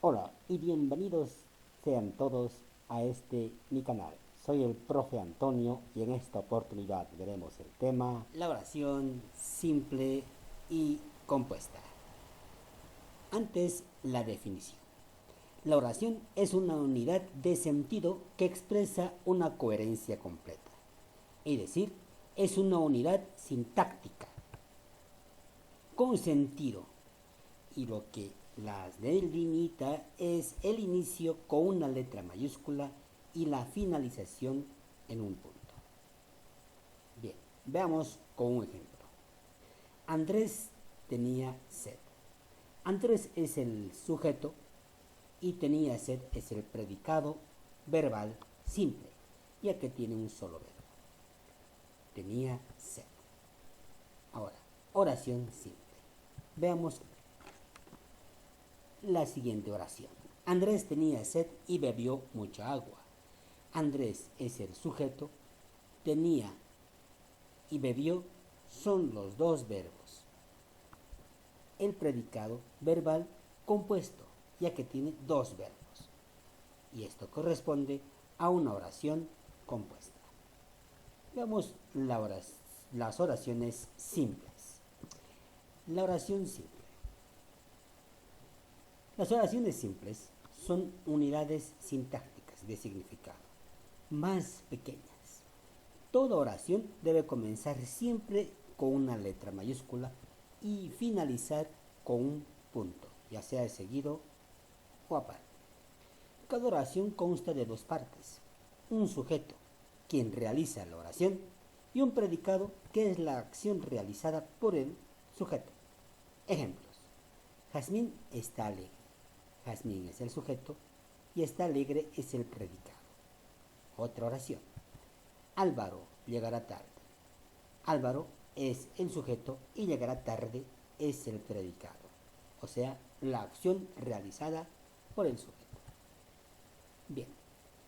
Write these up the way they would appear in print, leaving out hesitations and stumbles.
Hola y bienvenidos sean todos a mi canal. Soy el profe Antonio y en esta oportunidad veremos el tema la oración simple y compuesta. Antes, la definición. La oración es una unidad de sentido que expresa una coherencia completa. Es decir, es una unidad sintáctica con sentido, y lo que las delimita es el inicio con una letra mayúscula y la finalización en un punto. Bien, veamos con un ejemplo. Andrés tenía sed. Andrés es el sujeto y tenía sed es el predicado verbal simple, ya que tiene un solo verbo. Tenía sed. Ahora, oración simple. Veamos la siguiente oración. Andrés tenía sed y bebió mucha agua. Andrés es el sujeto, tenía y bebió son los dos verbos. El predicado verbal compuesto, ya que tiene dos verbos. Y esto corresponde a una oración compuesta. Veamos las oraciones simples. La oración simple. Las oraciones simples son unidades sintácticas de significado más pequeñas. Toda oración debe comenzar siempre con una letra mayúscula y finalizar con un punto, ya sea seguido o aparte. Cada oración consta de dos partes: un sujeto, quien realiza la oración, y un predicado, que es la acción realizada por el sujeto. Ejemplos: Jazmín está alegre. Jazmín es el sujeto y está alegre es el predicado. Otra oración: Álvaro llegará tarde. Álvaro es el sujeto y llegará tarde es el predicado, o sea, la acción realizada por el sujeto. Bien,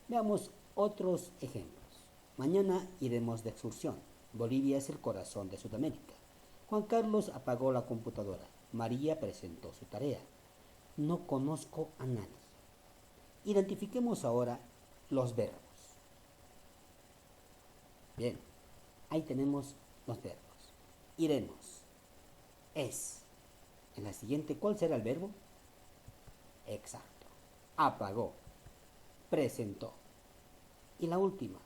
veamos otros ejemplos. Mañana iremos de excursión. Bolivia es el corazón de Sudamérica. Juan Carlos apagó la computadora. María presentó su tarea. No conozco a nadie. Identifiquemos ahora los verbos. Bien, ahí tenemos los verbos. Iremos. Es. En la siguiente, ¿cuál será el verbo? Exacto. Apagó. Presentó. Y la última,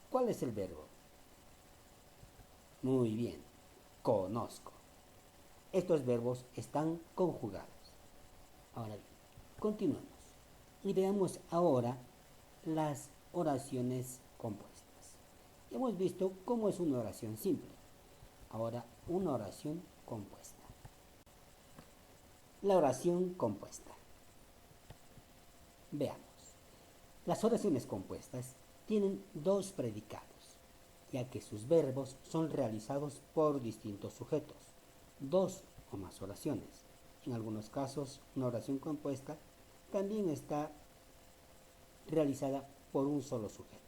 ¿cuál es el verbo? Muy bien. Conozco. Estos verbos están conjugados. Ahora bien, continuemos y veamos ahora las oraciones compuestas. Hemos visto cómo es una oración simple. Ahora, una oración compuesta. La oración compuesta. Veamos. Las oraciones compuestas tienen dos predicados, ya que sus verbos son realizados por distintos sujetos. Dos o más oraciones. En algunos casos, una oración compuesta también está realizada por un solo sujeto.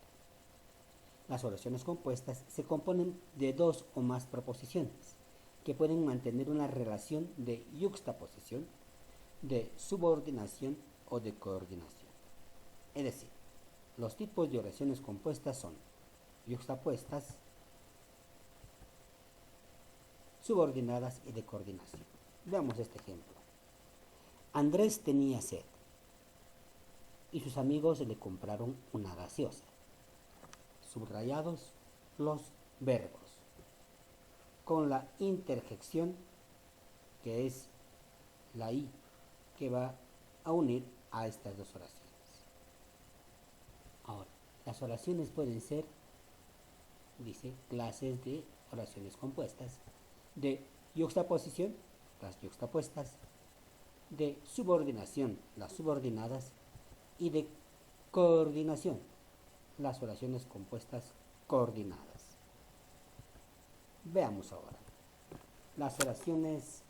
Las oraciones compuestas se componen de dos o más proposiciones, que pueden mantener una relación de yuxtaposición, de subordinación o de coordinación. Es decir, los tipos de oraciones compuestas son yuxtapuestas, subordinadas y de coordinación. Veamos este ejemplo. Andrés tenía sed y sus amigos le compraron una gaseosa. Subrayados los verbos con la interjección, que es la i, que va a unir a estas dos oraciones. Ahora, las oraciones pueden ser, dice, clases de oraciones compuestas, de yuxtaposición, las yuxtapuestas, de subordinación, las subordinadas, y de coordinación, las oraciones compuestas coordinadas. Veamos ahora las oraciones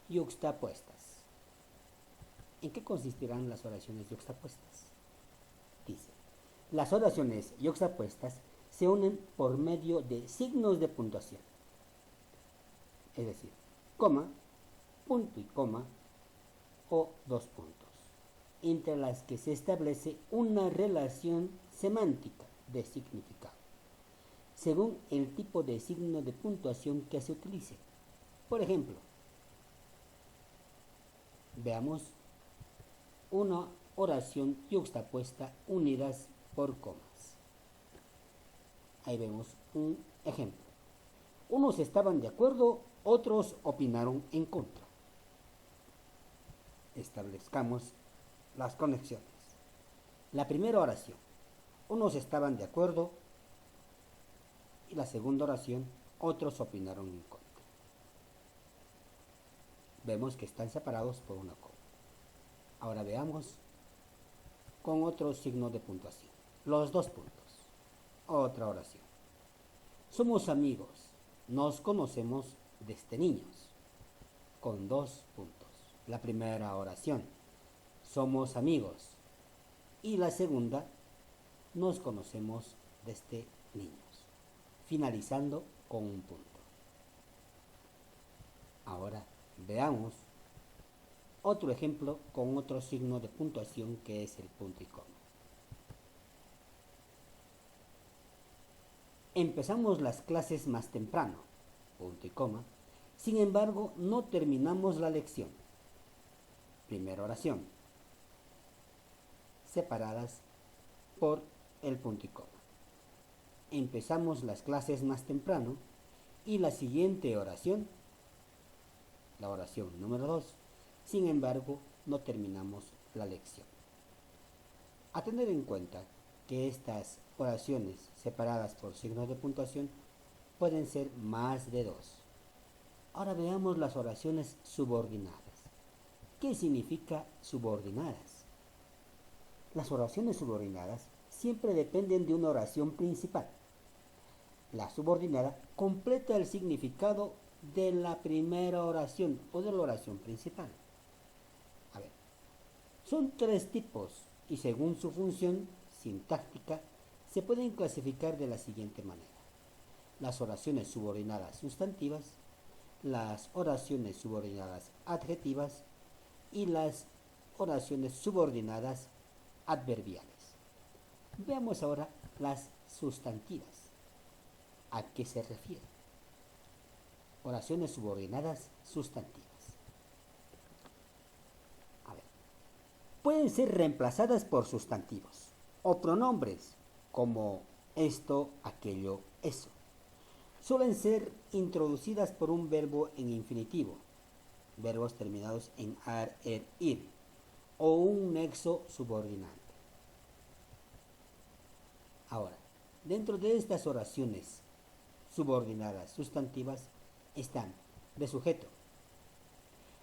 yuxtapuestas. ¿En qué consistirán las oraciones yuxtapuestas? Dice, las oraciones yuxtapuestas se unen por medio de signos de puntuación, es decir, coma, punto y coma o dos puntos, entre las que se establece una relación semántica de significado, según el tipo de signo de puntuación que se utilice. Por ejemplo, veamos una oración yuxtapuesta unidas por comas. Ahí vemos un ejemplo. Unos estaban de acuerdo, otros opinaron en contra. Establezcamos las conexiones. La primera oración, unos estaban de acuerdo, y la segunda oración, otros opinaron en contra. Vemos que están separados por una coma. Ahora veamos con otro signo de puntuación. Los dos puntos. Otra oración. Somos amigos. Nos conocemos desde niños. Con dos puntos. La primera oración. Somos amigos. Y la segunda. Nos conocemos desde niños. Finalizando con un punto. Ahora veamos otro ejemplo con otro signo de puntuación que es el punto y coma. Empezamos las clases más temprano, punto y coma. Sin embargo, no terminamos la lección. Primera oración, separadas por el punto y coma. Empezamos las clases más temprano y la siguiente oración, la oración número 2, sin embargo, no terminamos la lección. A tener en cuenta que estas oraciones separadas por signos de puntuación pueden ser más de dos. Ahora veamos las oraciones subordinadas. ¿Qué significa subordinadas? Las oraciones subordinadas siempre dependen de una oración principal. La subordinada completa el significado de la primera oración o de la oración principal. A ver, son tres tipos y según su función sintáctica se pueden clasificar de la siguiente manera: las oraciones subordinadas sustantivas, las oraciones subordinadas adjetivas y las oraciones subordinadas adverbiales. Veamos ahora las sustantivas. ¿A qué se refiere? Oraciones subordinadas sustantivas. A ver, pueden ser reemplazadas por sustantivos o pronombres como esto, aquello, eso. Suelen ser introducidas por un verbo en infinitivo, verbos terminados en ar, er, ir, o un nexo subordinante. Ahora, dentro de estas oraciones subordinadas sustantivas están de sujeto,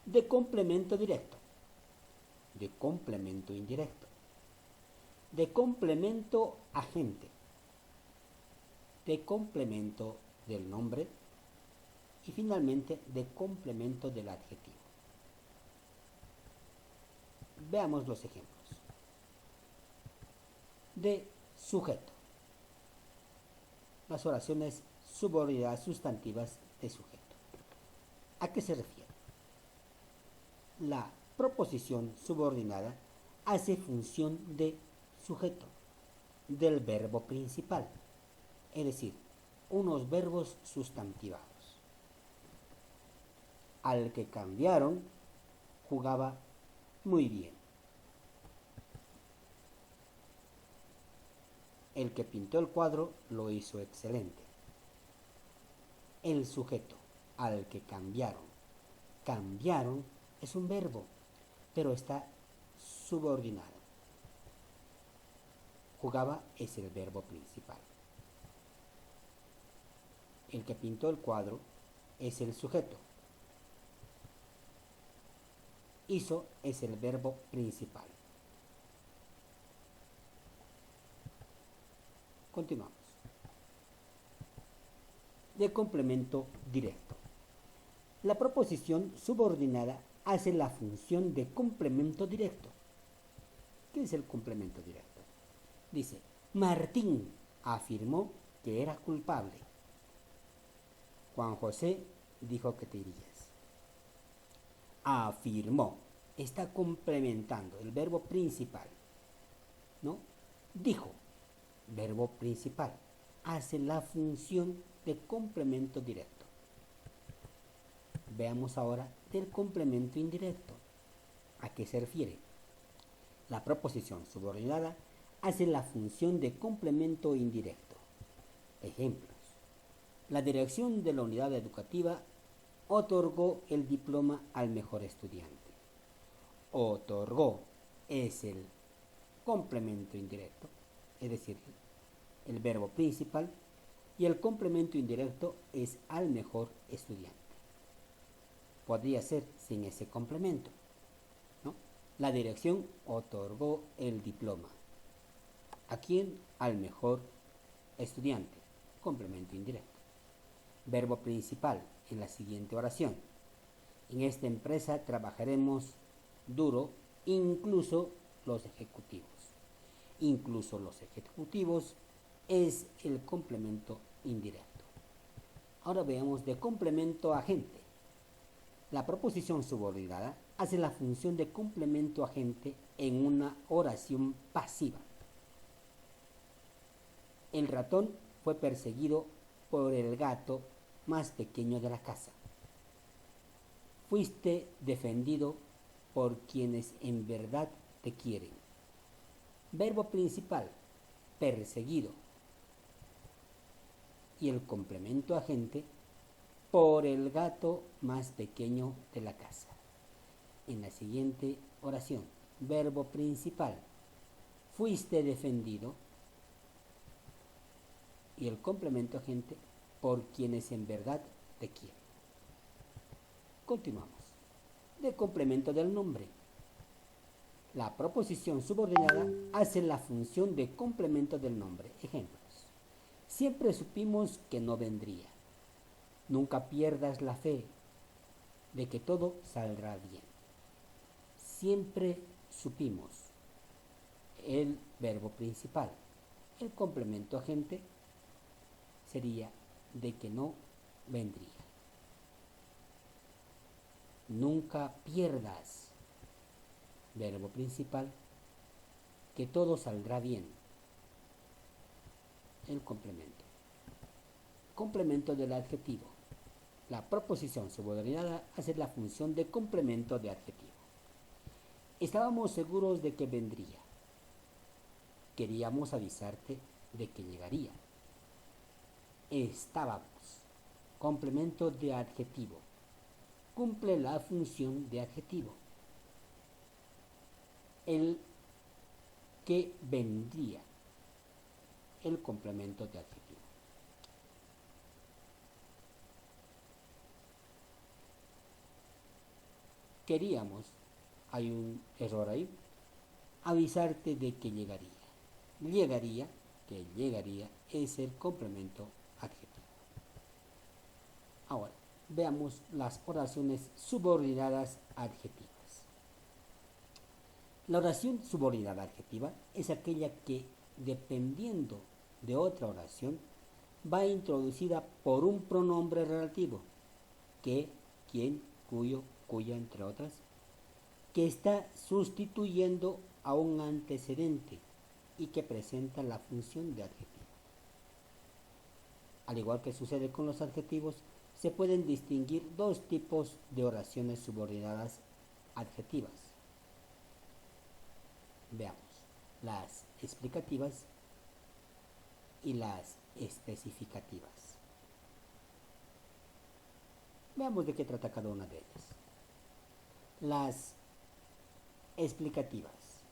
de complemento directo, de complemento indirecto, de complemento agente, de complemento del nombre y finalmente de complemento del adjetivo. Veamos los ejemplos. De sujeto. Las oraciones subordinadas sustantivas de sujeto. ¿A qué se refiere? La proposición subordinada hace función de sujeto del verbo principal, es decir, unos verbos sustantivados. Al que cambiaron, jugaba muy bien. El que pintó el cuadro lo hizo excelente. El sujeto al que cambiaron. Cambiaron es un verbo, pero está subordinado. Jugaba es el verbo principal. El que pintó el cuadro es el sujeto. Hizo es el verbo principal. Continuamos. De complemento directo. La proposición subordinada hace la función de complemento directo. ¿Qué es el complemento directo? Dice, Martín afirmó que era culpable. Juan José dijo que te irías. Afirmó está complementando el verbo principal, ¿no? Dijo, verbo principal, hace la función de complemento directo. Veamos ahora del complemento indirecto. ¿A qué se refiere? La proposición subordinada hace la función de complemento indirecto. Ejemplos. La dirección de la unidad educativa otorgó el diploma al mejor estudiante. Otorgó es el complemento indirecto, es decir, el verbo principal, y el complemento indirecto es al mejor estudiante. Podría ser sin ese complemento, ¿no? La dirección otorgó el diploma. ¿A quién? Al mejor estudiante. Complemento indirecto. Verbo principal en la siguiente oración. En esta empresa trabajaremos duro, incluso los ejecutivos. Incluso los ejecutivos es el complemento indirecto. Ahora veamos de complemento agente. La proposición subordinada hace la función de complemento agente en una oración pasiva. El ratón fue perseguido por el gato más pequeño de la casa. Fuiste defendido por quienes en verdad te quieren. Verbo principal, perseguido. Y el complemento agente, por el gato más pequeño de la casa. En la siguiente oración, verbo principal, fuiste defendido. Y el complemento agente, por quienes en verdad te quieren. Continuamos. De complemento del nombre. La proposición subordinada hace la función de complemento del nombre. Ejemplos. Siempre supimos que no vendría. Nunca pierdas la fe de que todo saldrá bien. Siempre supimos. El verbo principal. El complemento agente sería de que no vendría. Nunca pierdas, verbo principal, que todo saldrá bien. El complemento. Complemento del adjetivo. La proposición subordinada hace la función de complemento de adjetivo. Estábamos seguros de que vendría. Queríamos avisarte de que llegaría. Estábamos. Complemento de adjetivo. Cumple la función de adjetivo. El que vendría. El complemento de adjetivo. Queríamos, hay un error ahí, avisarte de que llegaría. Llegaría, que llegaría, es el complemento adjetivo. Ahora, veamos las oraciones subordinadas adjetivas. La oración subordinada adjetiva es aquella que, dependiendo de otra oración, va introducida por un pronombre relativo, que, quien, cuyo, cuya, entre otras, que está sustituyendo a un antecedente y que presenta la función de adjetivo. Al igual que sucede con los adjetivos, se pueden distinguir dos tipos de oraciones subordinadas adjetivas. Veamos, las explicativas y las especificativas. Veamos de qué trata cada una de ellas. Las explicativas.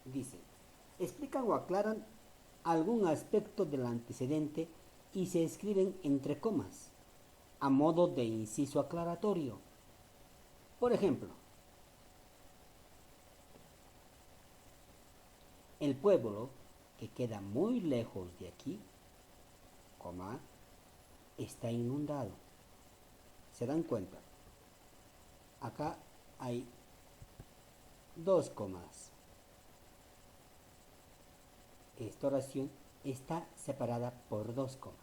Dicen, explican o aclaran algún aspecto del antecedente y se escriben entre comas, a modo de inciso aclaratorio. Por ejemplo, el pueblo, que queda muy lejos de aquí, coma, está inundado. ¿Se dan cuenta? Acá hay dos comas. Esta oración está separada por dos comas.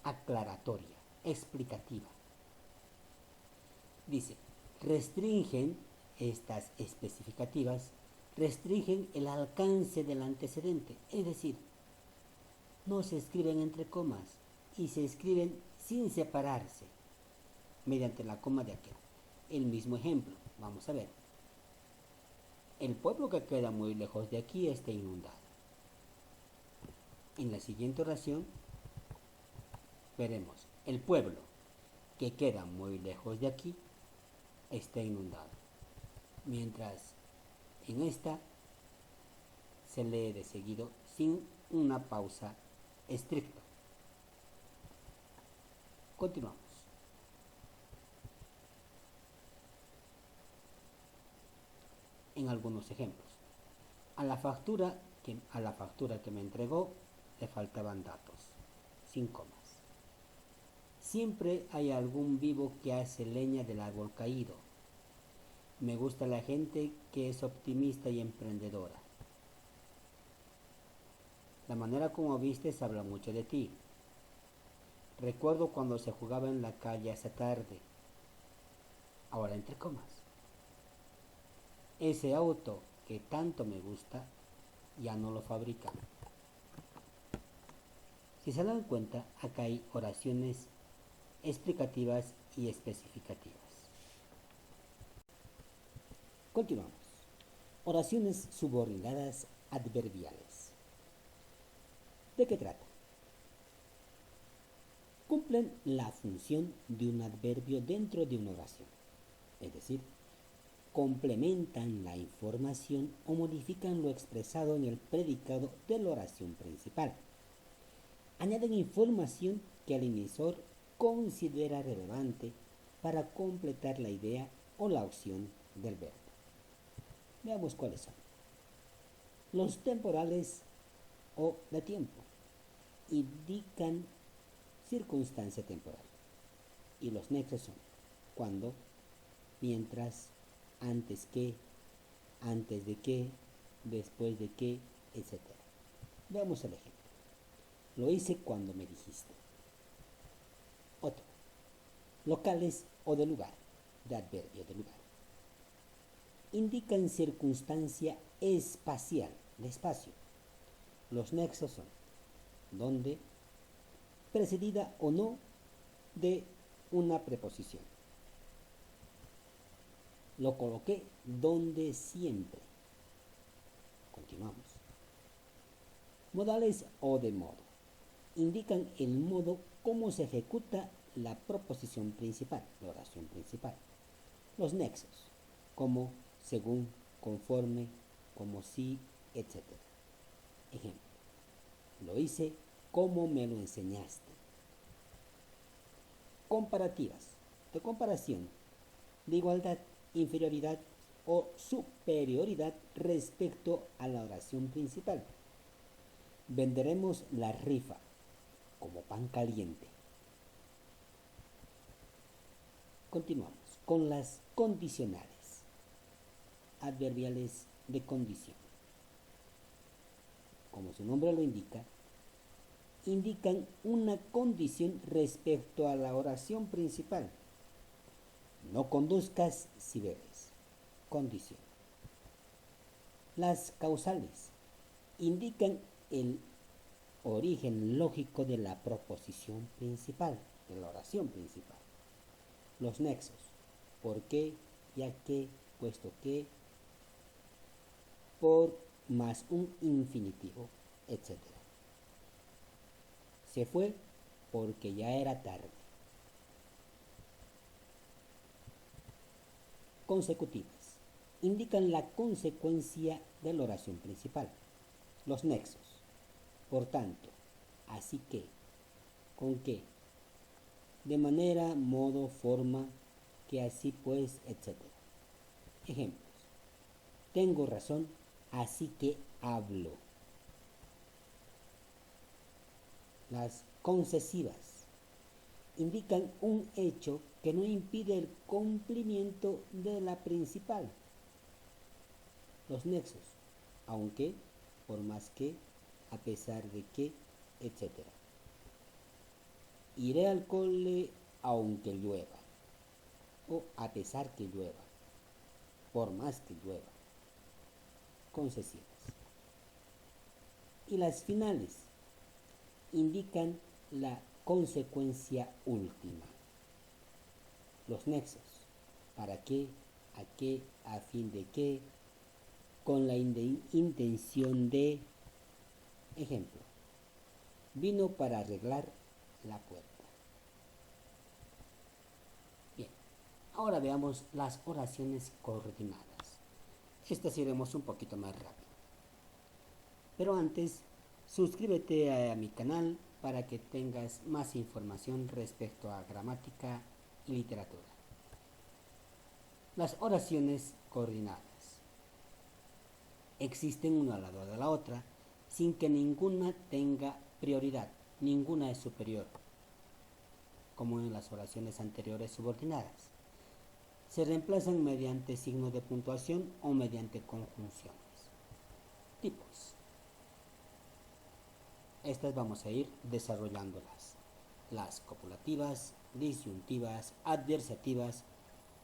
Aclaratoria, explicativa. Dice, restringen Estas especificativas restringen el alcance del antecedente, es decir, no se escriben entre comas y se escriben sin separarse mediante la coma de aquel. El mismo ejemplo, vamos a ver. El pueblo que queda muy lejos de aquí está inundado. En la siguiente oración veremos, el pueblo que queda muy lejos de aquí está inundado. Mientras en esta se lee de seguido sin una pausa estricta. Continuamos. En algunos ejemplos. A la factura que me entregó le faltaban datos, sin comas. Siempre hay algún vivo que hace leña del árbol caído. Me gusta la gente que es optimista y emprendedora. La manera como vistes habla mucho de ti. Recuerdo cuando se jugaba en la calle esa tarde. Ahora entre comas. Ese auto que tanto me gusta ya no lo fabrican. Si se dan cuenta, acá hay oraciones explicativas y especificativas. Continuamos. Oraciones subordinadas adverbiales. ¿De qué trata? Cumplen la función de un adverbio dentro de una oración, es decir, complementan la información o modifican lo expresado en el predicado de la oración principal. Añaden información que el emisor considera relevante para completar la idea o la opción del verbo. Veamos cuáles son. Los temporales o de tiempo indican circunstancia temporal y los nexos son cuando, mientras, antes que, antes de que, después de que, etc. Veamos el ejemplo. Lo hice cuando me dijiste. Otro. Locales o de lugar, de adverbio de lugar. Indican circunstancia espacial, de espacio. Los nexos son donde, precedida o no de una preposición. Lo coloqué donde siempre. Continuamos. Modales o de modo. Indican el modo cómo se ejecuta la proposición principal, la oración principal. Los nexos, como, según, conforme, como si, etc. Ejemplo. Lo hice como me lo enseñaste. Comparativas, de comparación, de igualdad, inferioridad o superioridad respecto a la oración principal. Venderemos la rifa como pan caliente. Continuamos con las condicionales, adverbiales de condición. Como su nombre lo indica, indican una condición respecto a la oración principal. No conduzcas si bebes. Condición. Las causales indican el origen lógico de la proposición principal, de la oración principal. Los nexos. ¿Por qué? Ya que, puesto que, por más un infinitivo, etc. Se fue porque ya era tarde. Consecutivas. Indican la consecuencia de la oración principal. Los nexos. Por tanto, así que, con qué, de manera, modo, forma, que así pues, etc. Ejemplos. Tengo razón, así que hablo. Las concesivas indican un hecho que no impide el cumplimiento de la principal. Los nexos, aunque, por más que, a pesar de que, etc. Iré al cole aunque llueva o a pesar que llueva. por más que llueva, concesivas. Y las finales indican la consecuencia última. Los nexos, ¿para qué? ¿A qué? ¿A fin de qué? Con la intención de, ejemplo, vino para arreglar la puerta. Bien, ahora veamos las oraciones coordinadas. Estas iremos un poquito más rápido. Pero antes, suscríbete a mi canal para que tengas más información respecto a gramática y literatura. Las oraciones coordinadas existen una al lado de la otra sin que ninguna tenga prioridad, ninguna es superior, como en las oraciones anteriores subordinadas. Se reemplazan mediante signo de puntuación o mediante conjunciones. Tipos. Estas vamos a ir desarrollándolas. Las copulativas, disyuntivas, adversativas,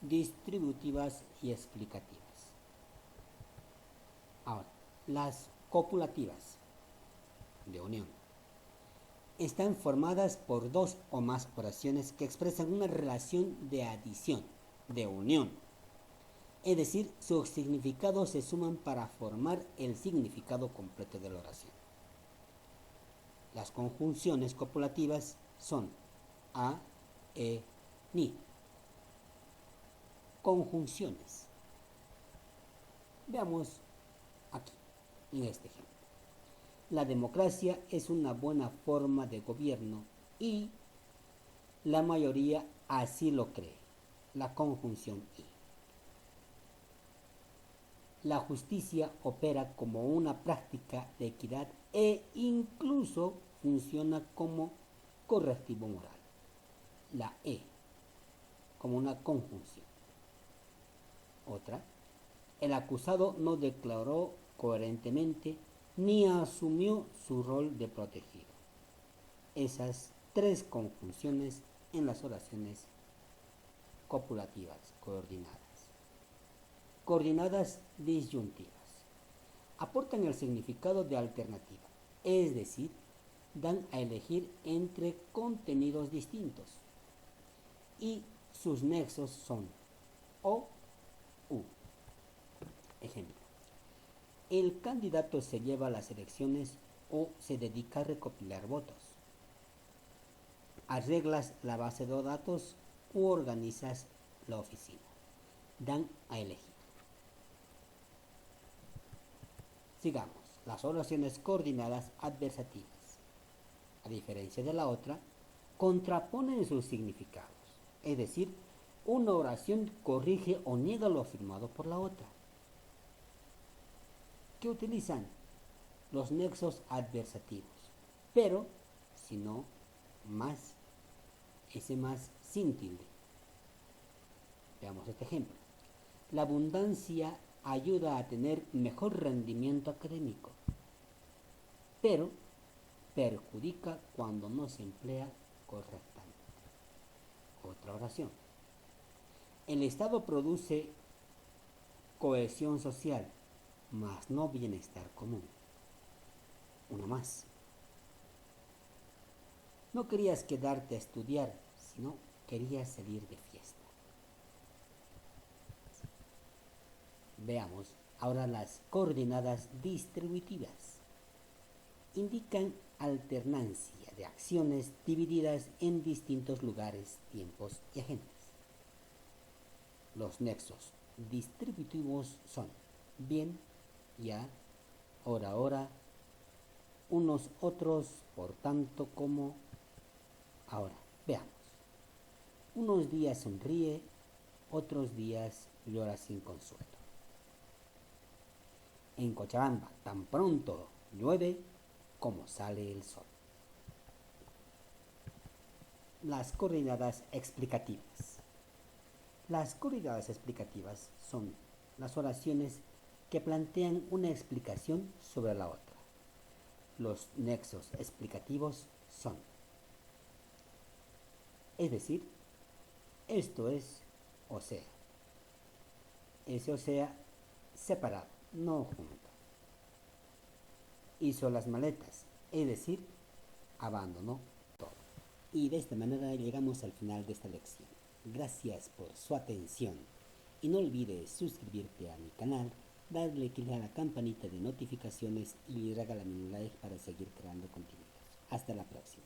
distributivas y explicativas. Ahora, las copulativas de unión están formadas por dos o más oraciones que expresan una relación de adición, de unión. Es decir, sus significados se suman para formar el significado completo de la oración. Las conjunciones copulativas son a, ni. Conjunciones. Veamos aquí, en este ejemplo. La democracia es una buena forma de gobierno y la mayoría así lo cree. La conjunción y. La justicia opera como una práctica de equidad e incluso funciona como correctivo moral. La como una conjunción. Otra, el acusado no declaró coherentemente ni asumió su rol de protegido. Esas tres conjunciones en las oraciones copulativas coordinadas. Coordinadas disyuntivas. Aportan el significado de alternativa, es decir, dan a elegir entre contenidos distintos y sus nexos son o, u. Ejemplo, el candidato se lleva a las elecciones o se dedica a recopilar votos. Arreglas la base de datos u organizas la oficina. Dan a elegir. Sigamos, las oraciones coordinadas adversativas. A diferencia de la otra, contraponen sus significados. Es decir, una oración corrige o niega lo afirmado por la otra. ¿Qué utilizan? Los nexos adversativos, pero si no, más, ese más sin tilde. Veamos este ejemplo. La abundancia ayuda a tener mejor rendimiento académico, pero perjudica cuando no se emplea correctamente. Otra oración. El Estado produce cohesión social, mas no bienestar común. Una más. No querías quedarte a estudiar, sino querías salir de fiesta. Veamos ahora las coordenadas distributivas. Indican alternancia de acciones divididas en distintos lugares, tiempos y agentes. Los nexos distributivos son bien, ya, ahora, unos otros, por tanto, como, ahora. Veamos. Unos días sonríe, otros días llora sin consuelo. En Cochabamba tan pronto llueve como sale el sol. Las coordenadas explicativas. Las coordenadas explicativas son las oraciones que plantean una explicación sobre la otra. Los nexos explicativos son, es decir, esto es, o sea. Eso sea separado, no junto. Hizo las maletas, es decir, abandonó todo. Y de esta manera llegamos al final de esta lección. Gracias por su atención. Y no olvides suscribirte a mi canal, darle clic a la campanita de notificaciones y regálame un like para seguir creando contenidos. Hasta la próxima.